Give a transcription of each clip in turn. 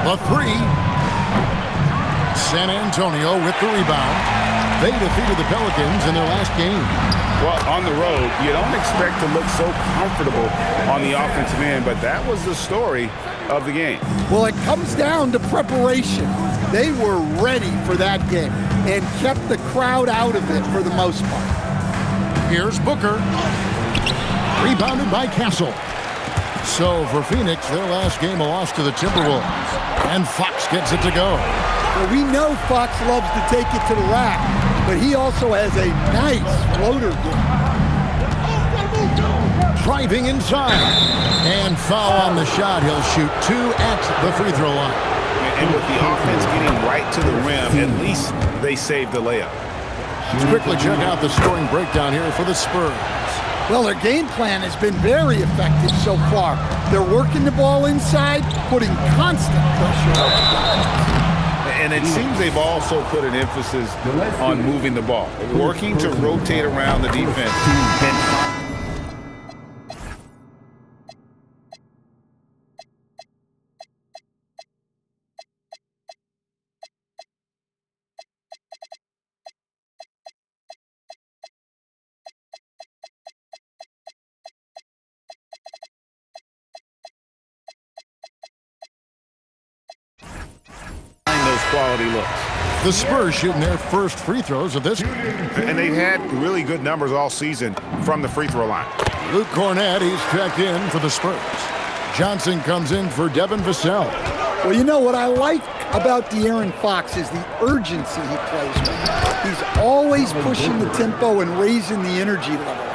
The three. San Antonio with the rebound. They defeated the Pelicans in their last game. Well, on the road, you don't expect to look so comfortable on the offensive end, but that was the story of the game. Well, it comes down to preparation. They were ready for that game and kept the crowd out of it for the most part. Here's Booker. Rebounded by Castle. So for Phoenix, their last game a loss to the Timberwolves. And Fox gets it to go. Well, we know Fox loves to take it to the rack, but he also has a nice floater game. Driving inside. And foul on the shot. He'll shoot 2 at the free throw line. And with the offense getting right to the rim, at least they saved the layup. Let's quickly check out the scoring breakdown here for the Spurs. Well, their game plan has been very effective so far. They're working the ball inside, putting constant pressure on the and it seems they've also put an emphasis on moving the ball, working to rotate around the defense. Quality looks. The Spurs shooting their first free throws of this. And they've had really good numbers all season from the free throw line. Luke Cornett, he's checked in for the Spurs. Johnson comes in for Devin Vassell. Well, you know what I like about De'Aaron Fox is the urgency he plays with. He's always pushing the tempo and raising the energy level.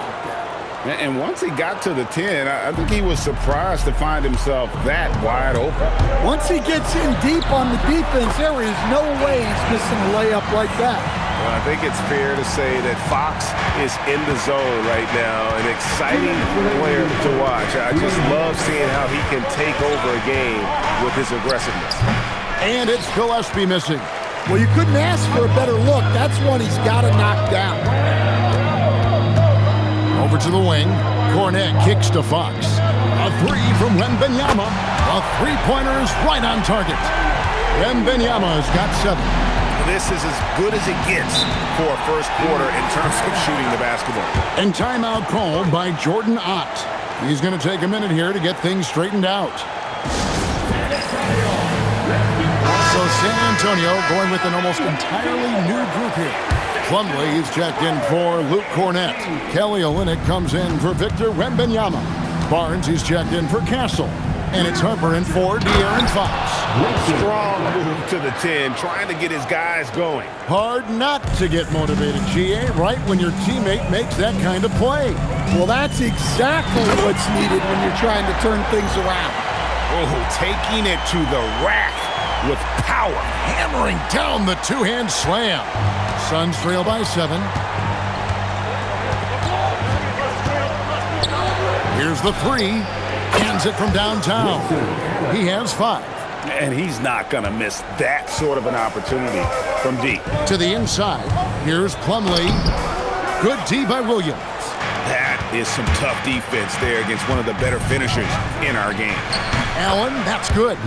And once he got to the 10, I think he was surprised to find himself that wide open. Once he gets in deep on the defense, there is no way he's missing a layup like that. Well, I think it's fair to say that Fox is in the zone right now, an exciting player to watch. I just love seeing how he can take over a game with his aggressiveness. And it's Gillespie missing. Well, you couldn't ask for a better look. That's one he's got to knock down. Over to the wing. Cornett kicks to Fox. A three from Wembanyama. A three-pointer is right on target. Wembanyama's got 7. This is as good as it gets for a first quarter in terms of shooting the basketball. And timeout called by Jordan Ott. He's going to take a minute here to get things straightened out. So San Antonio going with an almost entirely new group here. Plumlee is checked in for Luke Cornett. Kelly Olynyk comes in for Victor Wembanyama. Barnes is checked in for Castle. And it's Harper in for De'Aaron Fox. Strong move to the 10, trying to get his guys going. Hard not to get motivated, GA, right when your teammate makes that kind of play. Well, that's exactly what's needed when you're trying to turn things around. Oh, taking it to the rack with power. Hammering down the two-hand slam. Suns trail by 7. Here's the 3. Hands it from downtown. He has 5. And he's not going to miss that sort of an opportunity from deep. To the inside. Here's Plumlee. Good D by Williams. That is some tough defense there against one of the better finishers in our game. Allen, that's good.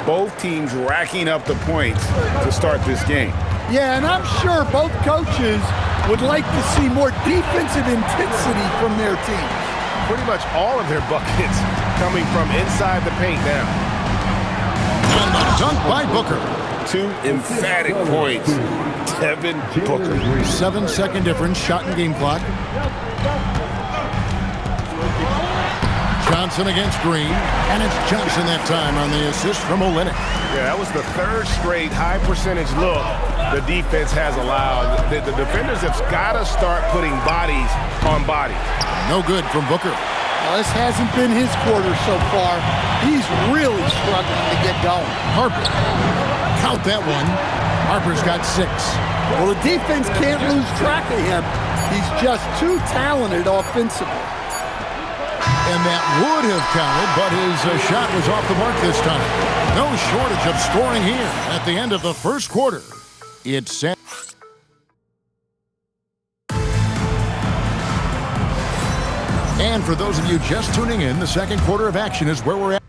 Both teams racking up the points to start this game. Yeah, and I'm sure both coaches would like to see more defensive intensity from their team. Pretty much all of their buckets coming from inside the paint now. And the dunk by Booker. 2 emphatic points. Devin Booker. 7-second difference, shot and game clock. Johnson against Green, and it's Johnson that time on the assist from Olynyk. Yeah, that was the 3rd straight high percentage look the defense has allowed. The defenders have got to start putting bodies on bodies. No good from Booker. Well, this hasn't been his quarter so far. He's really struggling to get going. Harper, count that one. Harper's got 6. Well, the defense can't lose track of him. He's just too talented offensively. And that would have counted, but his shot was off the mark this time. No shortage of scoring here at the end of the first quarter. It's San. And for those of you just tuning in, the second quarter of action is where we're at.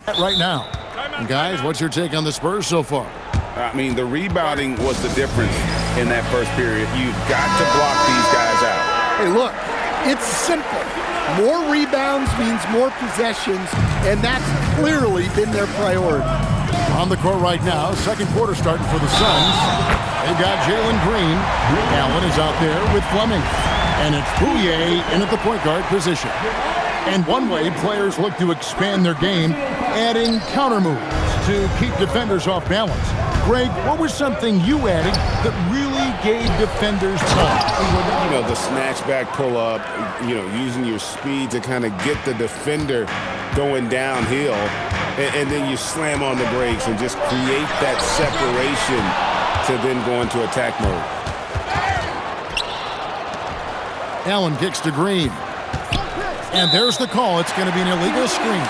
right now. And guys, what's your take on the Spurs so far? I mean, the rebounding was the difference in that first period. You've got to block these guys out. Hey, look, it's simple. More rebounds means more possessions, and that's clearly been their priority. On the court right now, second quarter starting for the Suns. They've got Jalen Green. Allen is out there with Fleming. And it's Bouye in at the point guard position. And one way players look to expand their game, adding counter moves to keep defenders off balance. Greg, what was something you added that really gave defenders pause? You know, the snatch back pull up, you know, using your speed to kind of get the defender going downhill, and then you slam on the brakes and just create that separation to then go into attack mode. Allen kicks to Green. And there's the call. It's going to be an illegal screen.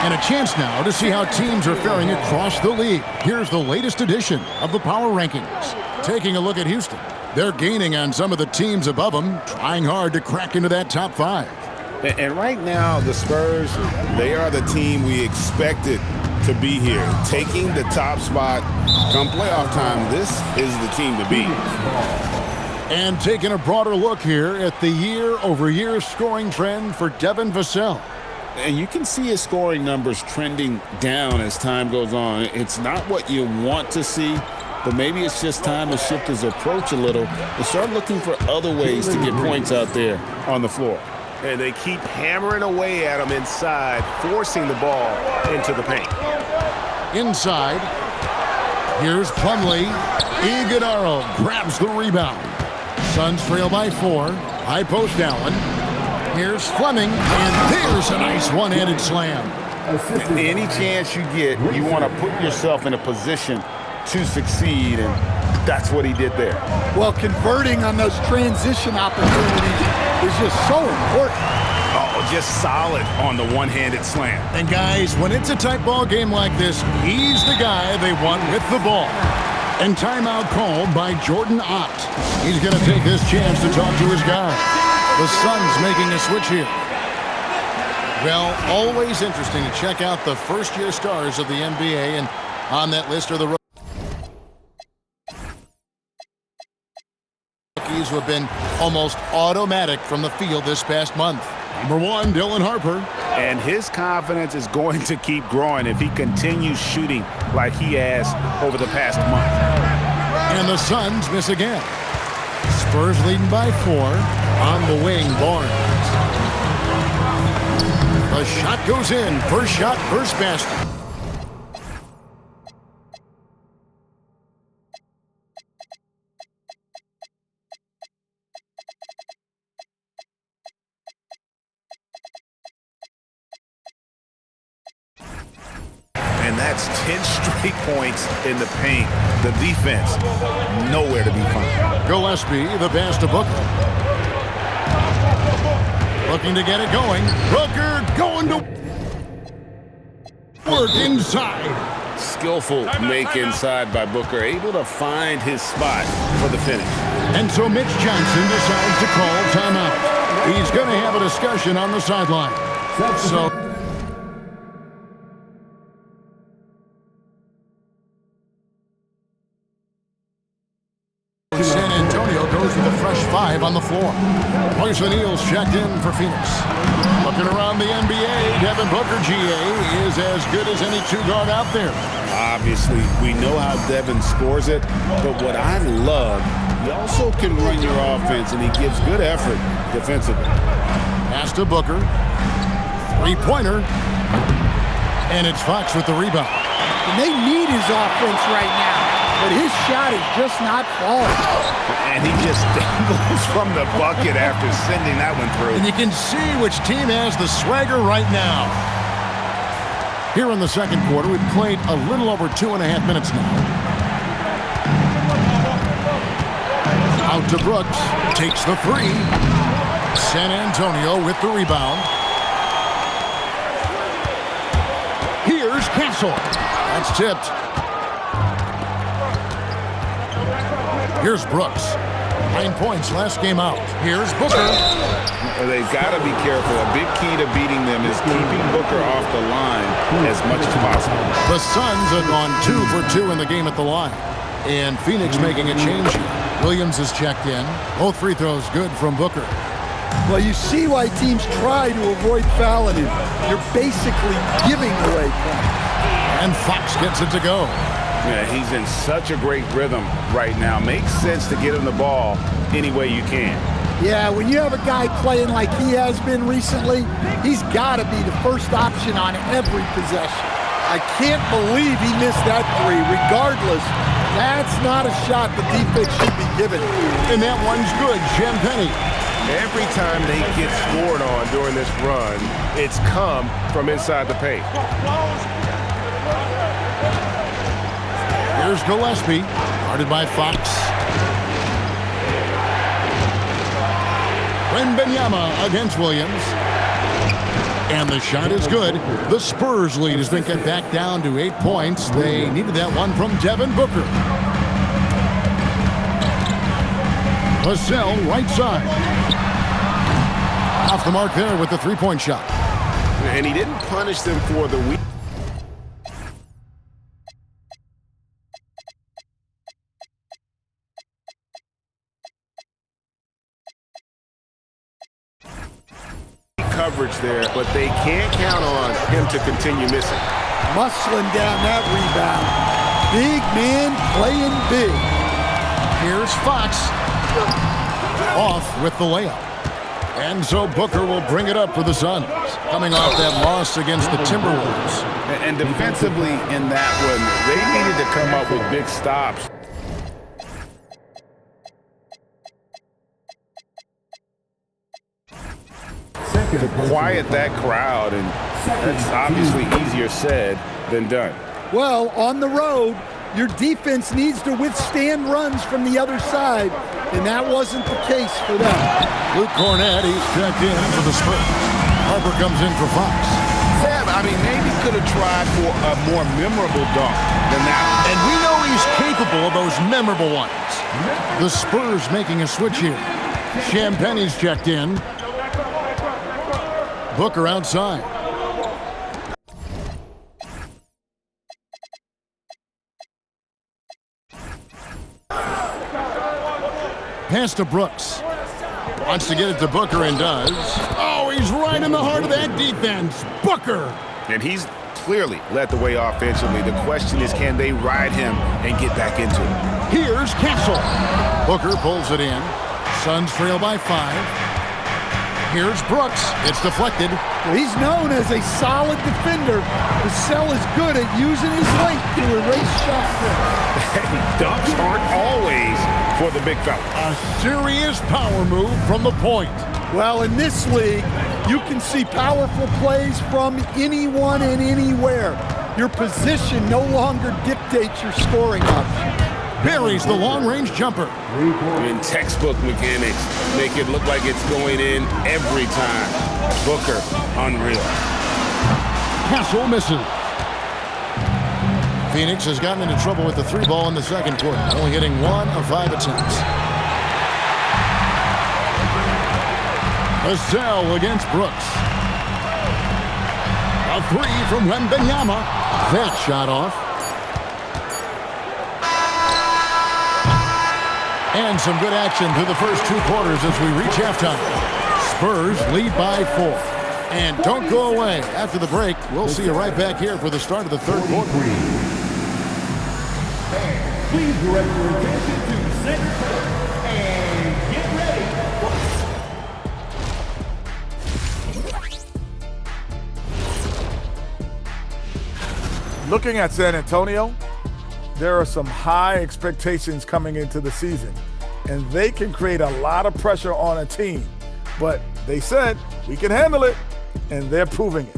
And a chance now to see how teams are faring across the league. Here's the latest edition of the Power Rankings. Taking a look at Houston. They're gaining on some of the teams above them, trying hard to crack into that top 5. And right now, the Spurs, they are the team we expected to be here. Taking the top spot come playoff time, this is the team to beat. And taking a broader look here at the year-over-year scoring trend for Devin Vassell. And you can see his scoring numbers trending down as time goes on. It's not what you want to see, but maybe it's just time to shift his approach a little and start looking for other ways to get points out there on the floor. And they keep hammering away at him inside, forcing the ball into the paint. Inside, here's Plumlee. Iguodala grabs the rebound. Suns trail by 4. High post Allen. Here's Fleming, and there's a nice one-handed slam. Any chance you get, you want to put yourself in a position to succeed, and that's what he did there. Well, converting on those transition opportunities is just so important. Oh, just solid on the one-handed slam. And guys, when it's a tight ball game like this, he's the guy they want with the ball. And timeout called by Jordan Ott. He's going to take this chance to talk to his guy. The Suns making a switch here. Well, always interesting to check out the first-year stars of the NBA, and on that list are the rookies who have been almost automatic from the field this past month. Number 1, Dylan Harper. And his confidence is going to keep growing if he continues shooting like he has over the past month. And the Suns miss again. Spurs leading by 4. On the wing, Barnes. The shot goes in. First shot, first basket. And that's 10 straight points in the paint. The defense, nowhere to be found. Gillespie, the pass to Booker. Looking to get it going. Booker going to work inside. Skillful make inside by Booker, able to find his spot for the finish. And so Mitch Johnson decides to call timeout. He's going to have a discussion on the sideline. So San Antonio goes with a fresh 5 on the floor. Royce O'Neal's checked in for Phoenix. Looking around the NBA, Devin Booker, GA, is as good as any 2-guard out there. Obviously, we know how Devin scores it, but what I love, he also can run your offense, and he gives good effort defensively. Pass to Booker. 3-pointer. And it's Fox with the rebound. And they need his offense right now, but his shot is just not falling. And he just dangles from the bucket after sending that one through. And you can see which team has the swagger right now. Here in the second quarter, we've played a little over 2.5 minutes now. Out to Brooks. Takes the 3. San Antonio with the rebound. Here's Castle. That's tipped. Here's Brooks. 9 points last game out. Here's Booker. They've got to be careful. A big key to beating them is keeping Booker off the line as much as possible. The Suns have gone 2 for 2 in the game at the line. And Phoenix making a change here. Williams is checked in. Both free throws good from Booker. Well, you see why teams try to avoid fouling him. You're basically giving away points. And Fox gets it to go. Yeah, he's in such a great rhythm right now. Makes sense to get him the ball any way you can. Yeah, when you have a guy playing like he has been recently, he's got to be the first option on every possession. I can't believe he missed that three. Regardless, that's not a shot the defense should be giving. And that one's good, Champagnie. Every time they get scored on during this run, it's come from inside the paint. Here's Gillespie, guarded by Fox. Wembanyama against Williams. And the shot is good. The Spurs lead has been cut back down to 8 points. They needed that one from Devin Booker. Vassell, right side. Off the mark there with the three-point shot. And he didn't punish them for the weak. Coverage there, but they can't count on him to continue missing. Muscling down that rebound. Big man playing big. Here's Fox. Off with the layup. And so Booker will bring it up for the Suns, coming off that loss against the Timberwolves. And defensively in that one, they needed to come up with big stops. To quiet that crowd, and that's obviously easier said than done. Well, on the road, your defense needs to withstand runs from the other side, and that wasn't the case for them. Luke Cornett, he's checked in for the Spurs. Harper comes in for Fox. Sam, I mean, maybe could have tried for a more memorable dunk than that. And we know he's capable of those memorable ones. The Spurs making a switch here. Champagnie's checked in. Booker outside. Pass to Brooks. Wants to get it to Booker and does. Oh, he's right in the heart of that defense. Booker. And he's clearly led the way offensively. The question is, can they ride him and get back into it? Here's Castle. Booker pulls it in. Suns trail by 5. Here's Brooks. It's deflected. Well, he's known as a solid defender. Vassell is good at using his length to erase shot threats. Dunks aren't always for the big fella. A serious power move from the point. Well, in this league, you can see powerful plays from anyone and anywhere. Your position no longer dictates your scoring options. Buries the long-range jumper. In textbook mechanics, make it look like it's going in every time. Booker, unreal. Castle misses. Phoenix has gotten into trouble with the 3-ball in the second quarter, only hitting 1 of 5 attempts. Vassell against Brooks. A 3 from Wembanyama. That shot off. And some good action through the first 2 quarters as we reach halftime. Spurs lead by 4. And don't go away. After the break, we'll see you right back here for the start of the third quarter. Please direct your attention to center court and get ready. Looking at San Antonio, there are some high expectations coming into the season, and they can create a lot of pressure on a team. But they said, we can handle it, and they're proving it.